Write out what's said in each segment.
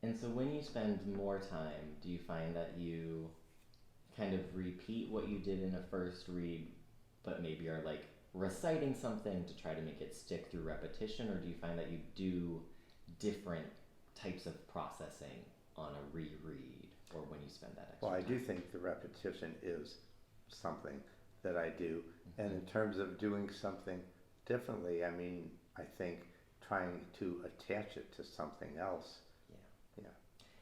And so when you spend more time, do you find that you kind of repeat what you did in a first read, but maybe are like reciting something to try to make it stick through repetition, or do you find that you do different types of processing on a reread or when you spend that Well, extra I time? do think the repetition is something that I do. And Mm-hmm. in terms of doing something differently, I mean, I think trying to attach it to something else. Yeah. Yeah,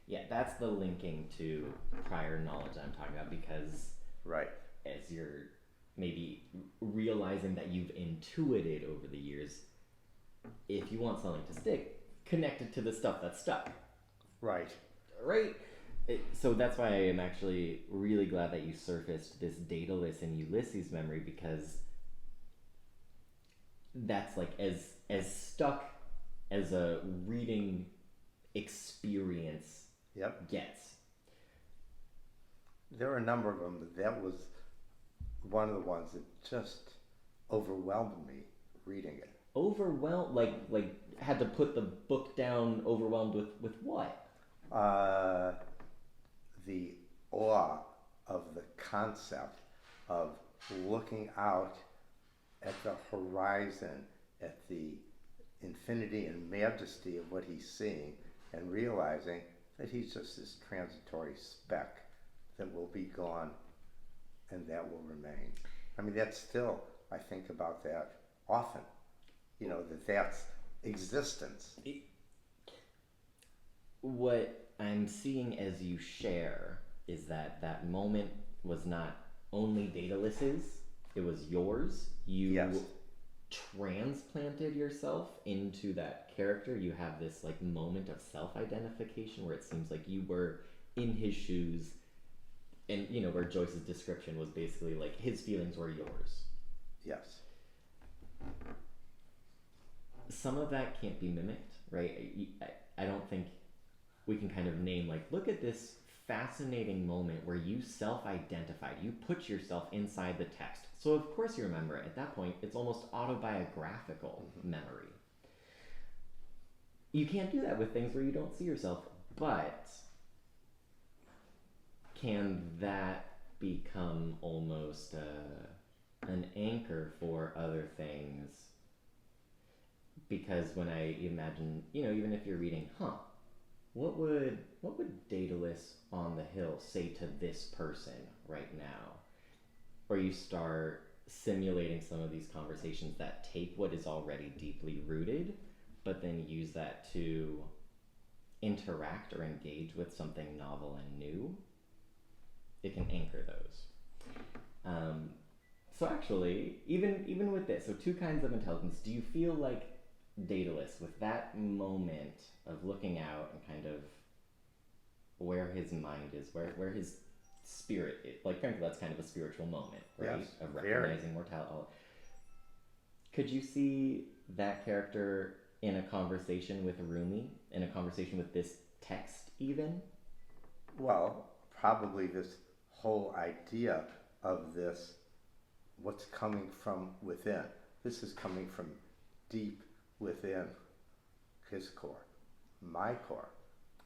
Yeah, that's the linking to prior knowledge I'm talking about because right. as you're maybe realizing that you've intuited over the years, if you want something to stick, connect it to the stuff that's stuck, Right. right? So that's why I am actually really glad that you surfaced this Daedalus and Ulysses memory because that's like as stuck as a reading experience Yep. gets. There were a number of them, but that was one of the ones that just overwhelmed me reading it. Overwhelmed, like had to put the book down. Overwhelmed with what? Uh, the awe of the concept of looking out at the horizon, at the infinity and majesty of what he's seeing, and realizing that he's just this transitory speck that will be gone and that will remain. I mean, that's still, I think about that often, that's existence. What I'm seeing as you share is that that moment was not only Daedalus's, it was yours. Yes, You transplanted yourself into that character. You have this like moment of self-identification where it seems like you were in his shoes, and where Joyce's description was basically like his feelings were yours. yes, Some of that can't be mimicked, right? I don't think we can kind of name like, look at this fascinating moment where you self-identified, you put yourself inside the text, so of course you remember it. At that point it's almost autobiographical mm-hmm. memory. You can't do that with things where you don't see yourself, but can that become almost an anchor for other things? Because when I imagine, even if you're reading, what would Daedalus on the hill say to this person right now? Or you start simulating some of these conversations that take what is already deeply rooted, but then use that to interact or engage with something novel and new. It can anchor those. Um, so actually, even with this, so two kinds of intelligence. Do you feel like Daedalus, with that moment of looking out and kind of where his mind is, where his spirit is, like frankly, that's kind of a spiritual moment, Yes, right? Of very. recognizing mortality. Could you see that character in a conversation with Rumi, in a conversation with this text, even? Well, probably this whole idea of this, what's coming from within. This is coming from deep within his core, my core.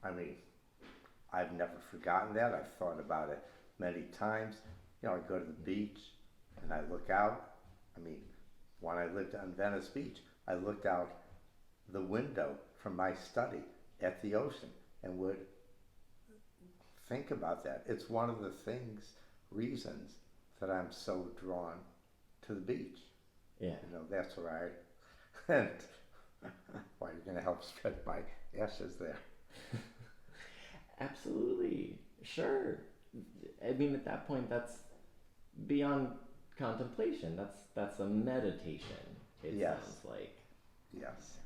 I mean, I've never forgotten that. I've thought about it many times. I go to the beach and I look out. I mean, when I lived on Venice Beach, I looked out the window from my study at the ocean and would think about that. It's one of the reasons that I'm so drawn to the beach. Yeah. That's where and why you're going to help spread my ashes there. Absolutely. Sure. I mean, at that point, that's beyond contemplation. That's a meditation. It Yes, sounds like. yes.